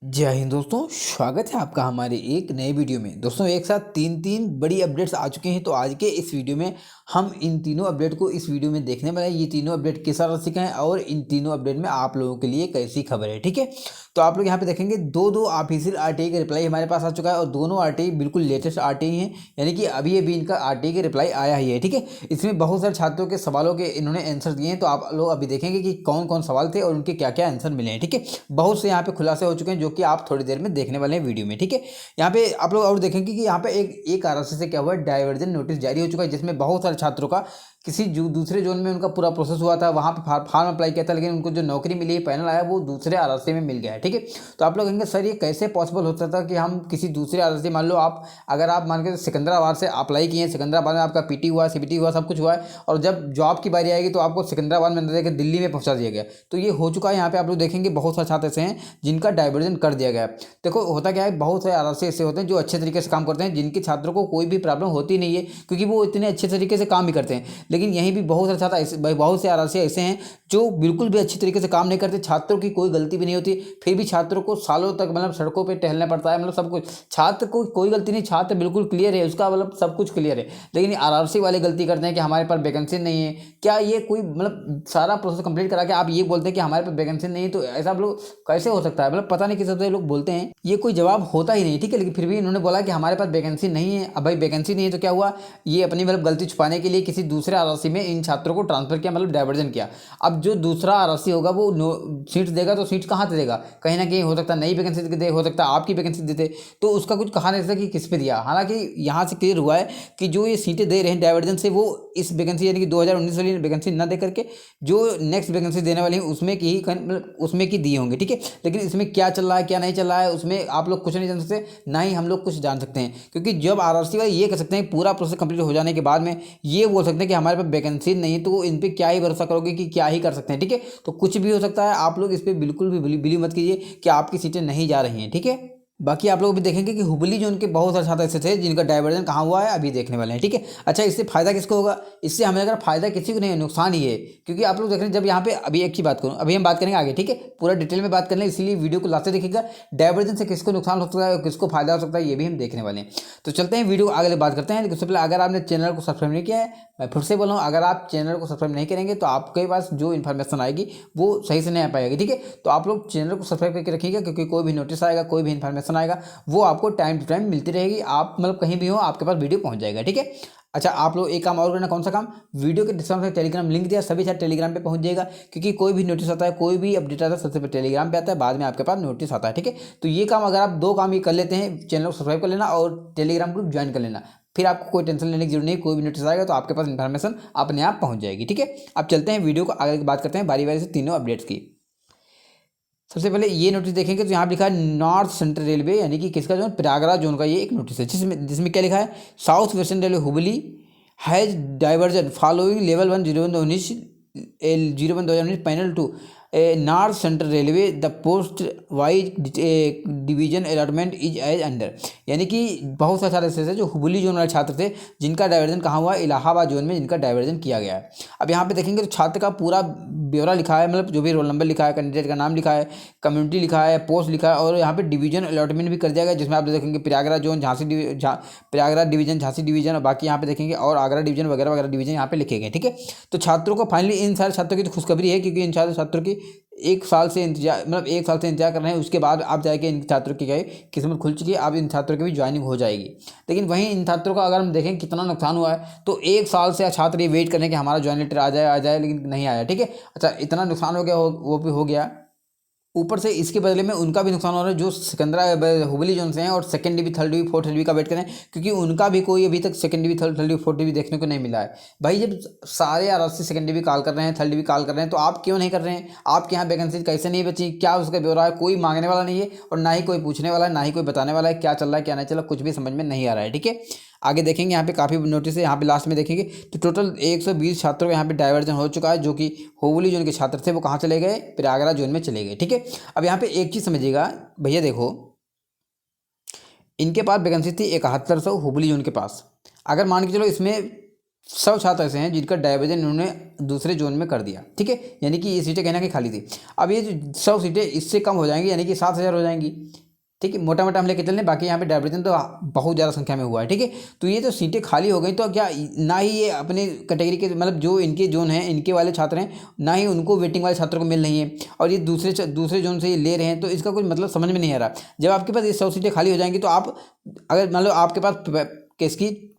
जय हिंद दोस्तों, स्वागत है आपका हमारे एक नए वीडियो में। दोस्तों एक साथ तीन बड़ी अपडेट्स आ चुके हैं, तो आज के इस वीडियो में हम इन तीनों अपडेट को इस वीडियो में देखने वाले हैं। ये तीनों अपडेट किस तरह से हैं और इन तीनों अपडेट में आप लोगों के लिए कैसी खबर है, ठीक है। तो आप लोग यहाँ पे देखेंगे दो ऑफिशियल आरटीआई का रिप्लाई हमारे पास आ चुका है और दोनों आरटीआई बिल्कुल लेटेस्ट आरटीआई हैं, यानी कि अभी अभी इनका आरटीआई का रिप्लाई आया ही है, ठीक है। इसमें बहुत सारे छात्रों के सवालों के इन्होंने आंसर दिए हैं, तो आप लोग अभी देखेंगे कि कौन कौन सवाल थे और उनके क्या क्या आंसर मिले हैं, ठीक है। बहुत से यहाँ पे खुलासे हो चुके हैं जो कि आप थोड़ी देर में देखने वाले हैं वीडियो में, ठीक है। यहाँ पे आप लोग और देखेंगे कि यहाँ पे एक आरएससी से क्या हुआ है, डाइवर्जन नोटिस जारी हो चुका है, जिसमें बहुत सारे छात्रों का किसी दूसरे जोन में उनका पूरा प्रोसेस हुआ था, वहाँ पे फॉर्म अप्लाई किया था, लेकिन उनको जो नौकरी मिली है, पैनल आया, वो दूसरे आरएससी में मिल गया है, ठीक है। तो आप लोग कहेंगे सर ये कैसे पॉसिबल हो सकता था कि हम किसी दूसरे आरएससी, मान लो अगर आप मान के सिकंदराबाद से अप्लाई किए, सिकंदराबाद में आपका पीटी हुआ, सीपीटी हुआ, सब कुछ हुआ है, और जब जॉब की बारी आएगी तो आपको सिकंदराबाद में न देकर दिल्ली में पहुँचा दिया गया। तो ये हो चुका है। यहाँ पे आप लोग देखेंगे बहुत सारे छात्र ऐसे हैं जिनका डाइवर्जन कर दिया गया है। देखो होता क्या है, बहुत सारे आरएससी ऐसे होते हैं जो अच्छे तरीके से काम करते हैं, जिनके छात्रों को कोई भी प्रॉब्लम होती नहीं है, क्योंकि वो इतने अच्छे तरीके से काम भी करते हैं। लेकिन यहीं भी बहुत सारे छात्र ऐसे, बहुत से आरएससी ऐसे हैं जो बिल्कुल भी अच्छी तरीके से काम नहीं करते, छात्रों की कोई गलती भी नहीं होती, फिर भी छात्रों को सालों तक मतलब सड़कों पर टहलना पड़ता है, मतलब सब कुछ। छात्र को कोई गलती नहीं, छात्र बिल्कुल क्लियर है, उसका मतलब सब कुछ क्लियर है, लेकिन आरआरसी वाले गलती करते हैं कि हमारे पास वैकेंसी नहीं है। क्या ये कोई मतलब सारा प्रोसेस कंप्लीट करा के आप ये बोलते हैं कि हमारे पास वैकेंसी नहीं है? तो ऐसा आप लोग कैसे हो सकता है? मतलब पता नहीं किस तरह से लोग बोलते हैं, ये कोई जवाब होता ही नहीं, ठीक है। लेकिन फिर भी इन्होंने बोला कि हमारे पास वैकेंसी नहीं है। अब भाई वैकेंसी नहीं है तो क्या हुआ, ये अपनी मतलब गलती छुपाने के लिए किसी दूसरे आरएससी में इन छात्रों को ट्रांसफर किया, मतलब डाइवर्जन किया। अब जो दूसरा आरएससी होगा वो सीट देगा, तो सीट कहाँ से देगा? कहीं ना कहीं हो सकता है नई वैकेंसी दे, हो सकता है आपकी वैकेंसी देते, तो उसका कुछ कहा नहीं सकता कि किस पे दिया। हालांकि यहाँ से क्लियर हुआ है कि जो ये सीटें दे रहे हैं डाइवर्जन से, वो इस वैकेंसी यानी कि 2019 वाली वैकेंसी न दे करके जो नेक्स्ट वैकेंसी देने वाली है उसमें की ही मतलब उसमें की दिए होंगे, ठीक है। लेकिन इसमें क्या चल रहा है क्या नहीं चल रहा है उसमें आप लोग कुछ नहीं जान सकते, ना ही हम लोग कुछ जान सकते हैं, क्योंकि जब आरआरसी वाले ये कर सकते हैं पूरा प्रोसेस कंप्लीट हो जाने के बाद में ये बोल सकते हैं कि हमारे पास वैकेंसी नहीं है, तो इन पर क्या ही भरोसा करोगे कि क्या ही कर सकते हैं, ठीक है। तो कुछ भी हो सकता है, आप लोग इस पर बिल्कुल भी बिलीव मत कीजिए कि आपकी सीटें नहीं जा रही हैं, ठीक है। बाकी आप लोग भी देखेंगे कि हुबली जो उनके बहुत सारे छात्र ऐसे थे जिनका डाइवर्जन कहाँ हुआ है, अभी देखने वाले हैं, ठीक है। अच्छा, इससे फायदा किसको होगा? इससे हमें अगर फायदा किसी को नहीं है, नुकसान ही है, क्योंकि आप लोग देख रहे हैं जब यहाँ पे अभी एक ही बात करूँ, अभी हम बात करेंगे आगे, ठीक है, पूरा डिटेल में बात कर लें, इसीलिए वीडियो को लास्ट तक देखिएगा। डाइवर्जन से किसको नुकसान हो सकता है और किसको फायदा हो सकता है, ये भी हम देखने वाले हैं। तो चलते हैं वीडियो आगे बात करते हैं, लेकिन उससे पहले अगर आपने चैनल को सब्सक्राइब नहीं किया है, मैं फिर से बोल रहा हूँ, अगर आप चैनल को सब्सक्राइब नहीं करेंगे तो आपके पास जो इन्फॉर्मेशन आएगी वो सही से नहीं आ पाएगी, ठीक है। तो आप लोग चैनल को सब्सक्राइब करके रखिएगा, क्योंकि कोई भी नोटिस आएगा, कोई भी इन्फॉर्मेशन आएगा, वो आपको टाइम टू टाइम मिलती रहेगी। आप मतलब कहीं भी हो आपके पास वीडियो पहुंच जाएगा, ठीक है। अच्छा, आप लोग एक काम और करना, कौन सा काम? वीडियो के डिस्क्रिप्शन में टेलीग्राम लिंक दिया, सभी सारे टेलीग्राम पे पहुंच जाएगा, क्योंकि कोई भी नोटिस आता है, कोई भी अपडेट आता है, सबसे पहले टेलीग्राम पे आता है, बाद में आपके पास नोटिस आता है, ठीक है। तो ये काम अगर आप दो काम ये कर लेते हैं, चैनल को सब्सक्राइब कर लेना और टेलीग्राम ग्रुप ज्वाइन कर लेना, फिर आपको कोई टेंशन लेने की जरूरत नहीं, कोई भी नोटिस आएगा तो आपके पास इन्फॉर्मेशन अपने आप पहुंच जाएगी, ठीक है। अब चलते हैं वीडियो को आगे बात करते हैं बारी बारी से तीनों अपडेट्स की। सबसे पहले ये नोटिस देखेंगे तो यहाँ पे लिखा है नॉर्थ सेंट्रल रेलवे, यानी कि किसका जोन? प्रयागराज जोन का ये एक नोटिस है, जिसमें क्या लिखा है, South Western Railway Hubli has diversion following level 1 01/2019 01/2019 panel to North Central Railway the post wise division allotment is as under. यानी कि बहुत सारे छात्र ऐसे थे जो हुबली जोन वाले छात्र थे जिनका डाइवर्जन कहाँ हुआ? इलाहाबाद जोन में जिनका डाइवर्जन किया गया है। अब यहाँ पे देखेंगे तो छात्र का पूरा ब्यौरा लिखा है, मतलब जो भी रोल नंबर लिखा है, कैंडिडेट का नाम लिखा है, कम्युनिटी लिखा है, पोस्ट लिखा है, और यहाँ पे डिवीजन अलॉटमेंट भी कर दिया गया, जिसमें आप देखेंगे Prayagraj zone, Prayagraj division, Jhansi division, और बाकी यहाँ पे देखेंगे और आगरा डिवीजन वगैरह वगैरह डिवीजन यहाँ पे लिखे गए, ठीक है। तो छात्रों को फाइनली, इन सारे छात्रों की तो खुशखबरी है, क्योंकि इन सारे छात्रों की एक साल से इंतजार, मतलब एक साल से इंतजार कर रहे हैं, उसके बाद आप जाके इन छात्रों की क्या किस्मत खुल चुकी है, अब इन छात्रों की भी ज्वाइनिंग हो जाएगी। लेकिन वहीं इन छात्रों का अगर हम देखें कितना नुकसान हुआ है, तो एक साल से छात्र ये वेट करें कि हमारा ज्वाइन लेटर आ जाए, लेकिन नहीं आया, ठीक है। अच्छा, इतना नुकसान हो गया, वो भी हो गया, ऊपर से इसके बदले में उनका भी नुकसान हो रहा है जो हुबली जोन से हैं और second DV, third DV, fourth DV का वेट करें, क्योंकि उनका भी कोई अभी तक second DV, third DV, fourth DV देखने को नहीं मिला है। भाई जब सारे आरएससी सेकंड डिवी कॉल कर रहे हैं, थर्ड डिवी कॉल कर रहे हैं, तो आप क्यों नहीं कर रहे हैं? आपके यहाँ वैकेंसी कैसे नहीं बची? क्या उसका ब्यौरा है? कोई मांगने वाला नहीं है और ना ही कोई पूछने वाला है, ना ही कोई बताने वाला है क्या चल रहा है क्या नहीं चल रहा, कुछ भी समझ में नहीं आ रहा है, ठीक है। आगे देखेंगे यहाँ पे काफ़ी नोटिस है, यहाँ पे लास्ट में देखेंगे तो टोटल 120 छात्रों का यहाँ पे डाइवर्जन हो चुका है, जो कि हुबली जोन के छात्र थे वो कहाँ चले गए? प्रयागराज जोन में चले गए, ठीक है। अब यहाँ पे एक चीज़ समझिएगा भैया, देखो इनके पास वैकेंसी थी 7100 हुबली जोन के पास। अगर मान के चलो इसमें 100 छात्र ऐसे हैं जिनका डाइवर्जन इन्होंने दूसरे जोन में कर दिया, ठीक है, यानी कि ये सीटें कहीं ना कहीं खाली थी। अब ये जो 100 सीटें इससे कम हो जाएंगी, यानी कि 7,000 हो जाएंगी, ठीक है, मोटा मोटा हम लेके चलें। बाकी यहाँ पे डाइवर्जन तो बहुत ज़्यादा संख्या में हुआ है, ठीक है। तो ये जो सीटें खाली हो गई तो क्या ना ही ये अपने कैटेगरी के मतलब जो इनके जोन हैं इनके वाले छात्र हैं, ना ही उनको वेटिंग वाले छात्रों को मिल रही है, और ये दूसरे जोन से ये ले रहे हैं, तो इसका कुछ मतलब समझ में नहीं आ रहा। जब आपके पास ये 100 सीटें खाली हो जाएंगी तो आप अगर मान लो आपके पास किसकी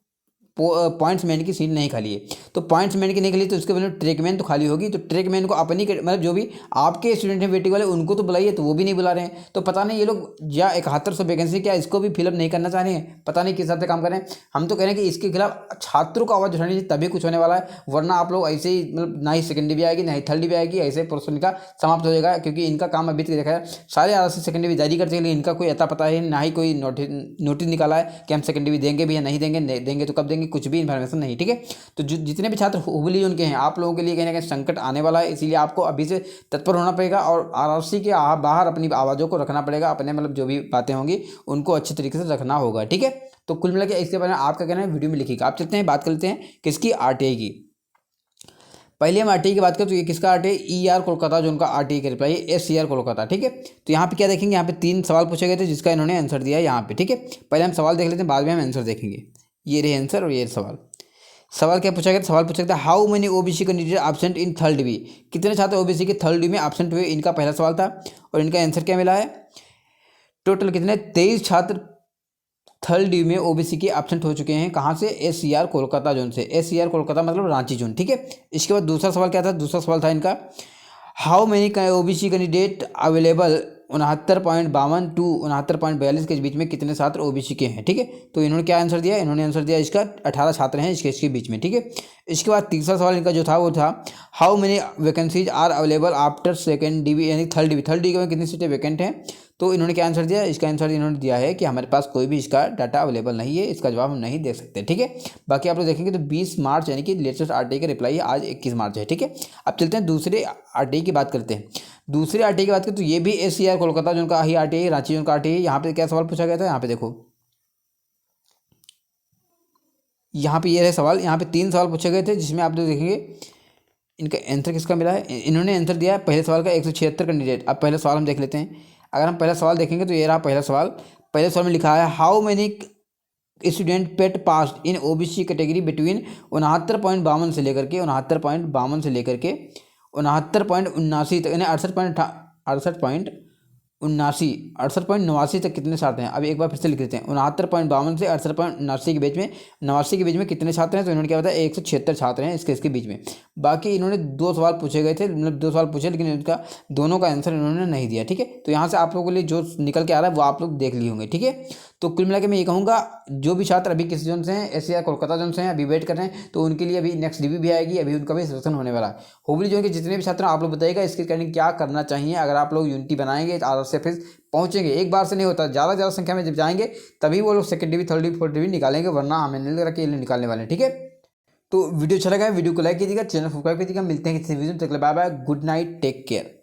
पॉइंट्स मैन की सीट नहीं खाली है, तो पॉइंट्स मैन की नहीं खाली तो उसके बदले ट्रैकमैन तो खाली होगी। तो ट्रैकमैन को अपनी मतलब जो भी आपके स्टूडेंट हैं वेटिंग वाले उनको तो बुलाइए, तो वो भी नहीं बुला रहे हैं। तो पता नहीं ये लोग या 7100 वैकेंसी क्या इसको भी फिलअप नहीं करना चाह रहे हैं, पता नहीं किस हिसाब से काम कर रहे हैं। हम तो कह रहे हैं कि इसके खिलाफ छात्रों को आवाज़ उठानी चाहिए, तभी कुछ होने वाला है। वरना आप लोग ऐसे ही मतलब ना ही सेकेंड डिवी आएगी ना ही थर्ड डिवी आएगी, ऐसे प्रोसेस का समाप्त हो जाएगा। क्योंकि इनका काम अभी तक देखा है सारे RRC सेकेंड डिवी जारी करते हैं, लेकिन इनका कोई अता पता है ना ही कोई नोटिस निकाला है कि हम सेकेंड डिवी देंगे भी या नहीं देंगे, देंगे तो कब देंगे, कुछ भी इन्फॉर्मेशन नहीं, ठीक है। तो जितने भी छात्र हुबली उनके हैं, आप लोगों के लिए कहीं ना कहीं संकट आने वाला है, इसीलिए आपको अभी से तत्पर होना पड़ेगा और RRC के बाहर अपनी आवाज़ों को रखना पड़ेगा, अपने मतलब जो भी बातें होंगी उनको अच्छी तरीके से रखना होगा, ठीक है। तो कुल मिला के इसके बारे में आपका कहना है वीडियो में लिखिएगा। आप चलते हैं बात करते हैं किसकी, RTI की। पहले हम RTI की बात करें तो ये किसका RTI, ER कोलकाता जो उनका RTI का रिप्लाई है, SCR कोलकाता, ठीक है। तो यहाँ पे क्या देखेंगे, यहाँ पे 3 सवाल पूछे गए थे जिसका इन्होंने आंसर दिया है यहाँ पे, ठीक है। पहले हम सवाल देख लेते हैं, बाद में हम आंसर देखेंगे। ये रहे आंसर और ये सवाल क्या पूछा गया, सवाल पूछा गया how many OBC candidate absent in third DV, कितने छात्र OBC के थर्ड डिवी में एब्सेंट हुए, इनका पहला सवाल था। और इनका आंसर क्या मिला है, टोटल कितने 23 छात्र थर्ड डिवी में OBC के एब्सेंट हो चुके हैं। कहाँ से, SCR कोलकाता जोन से, SCR कोलकाता मतलब रांची जोन, ठीक है। इसके बाद दूसरा सवाल क्या था, दूसरा सवाल था इनका how many OBC candidate available 69.52 to 69.42 के बीच में कितने छात्र OBC के हैं, ठीक है। तो इन्होंने क्या आंसर दिया, इन्होंने आंसर दिया इसका 18 छात्र हैं इसके बीच में, ठीक है। इसके बाद तीसरा सवाल इनका जो था वो था how many vacancies are available after second डिवी यानी थर्ड डिवी में कितनी सीटें वैकेंट हैं। तो इन्होंने क्या आंसर दिया, इसका आंसर इन्होंने दिया है कि हमारे पास कोई भी इसका डाटा अवेलेबल नहीं है, इसका जवाब हम नहीं दे सकते, ठीक है। बाकी आप लोग देखेंगे तो 20 मार्च यानी कि लेटेस्ट RTI का रिप्लाई है, आज 21 मार्च है, ठीक है। अब चलते हैं दूसरे RTI की बात करते हैं। दूसरे RTI की बात करें तो ये भी SCR कोलकाता जो उनका ही RTI है, रांची जो उनका RTI है। यहाँ पे क्या सवाल पूछा गया था, यहाँ पे देखो, यहाँ पे ये रहे सवाल, यहाँ पे 3 सवाल पूछे गए थे जिसमें आप लोग देखेंगे इनका आंसर किसका मिला है। इन्होंने आंसर दिया है पहले सवाल का 176 कैंडिडेट। अब पहले सवाल हम देख लेते हैं। अगर हम पहला सवाल देखेंगे तो ये रहा पहला सवाल। पहले सवाल में लिखा है how many student pet pass in OBC category between 69.52 से लेकर के 69.52 से लेकर के 69.79 तक, यानी 68.89 तक कितने छात्र हैं। अब एक बार फिर से लिख देते हैं, 69.52 से 68.79 के बीच में, 89 के बीच में कितने छात्र हैं। तो इन्होंने क्या बताया 176 छात्र हैं इसके बीच में। बाकी इन्होंने 2 सवाल पूछे गए थे, मतलब 2 सवाल पूछे, लेकिन इनका दोनों का आंसर इन्होंने नहीं दिया, ठीक है। तो यहाँ से आप लोगों के लिए जो निकल के आ रहा है वो आप लोग देख लिए होंगे, ठीक है। तो कुल मिला के मैं ये कहूँगा जो भी छात्र अभी किस जोन से हैं, SCR कोलकाता जोन से हैं, अभी वेट कर रहे हैं, तो उनके लिए अभी नेक्स्ट डिवी भी आएगी, अभी उनका भी सिलेक्शन होने वाला है। हुबली जोन के जितने भी छात्र आप लोग बताइएगा इसके रिगार्डिंग क्या करना चाहिए। अगर आप लोग यूनिटी बनाएंगे RRC ऑफिस पहुंचेंगे, एक बार से नहीं होता, ज़्यादा संख्या में जब जाएंगे तभी वो लोग second DV third DV fourth DV निकालेंगे, वरना हमें नहीं लग रहा कि ये निकालने वाले हैं, ठीक है। तो वीडियो अच्छा लगा है, वीडियो को लाइक कीजिएगा, चैनल सब्सक्राइब कीजिएगा। मिलते हैं किसी वीडियो में, तक bye bye, good night, take care.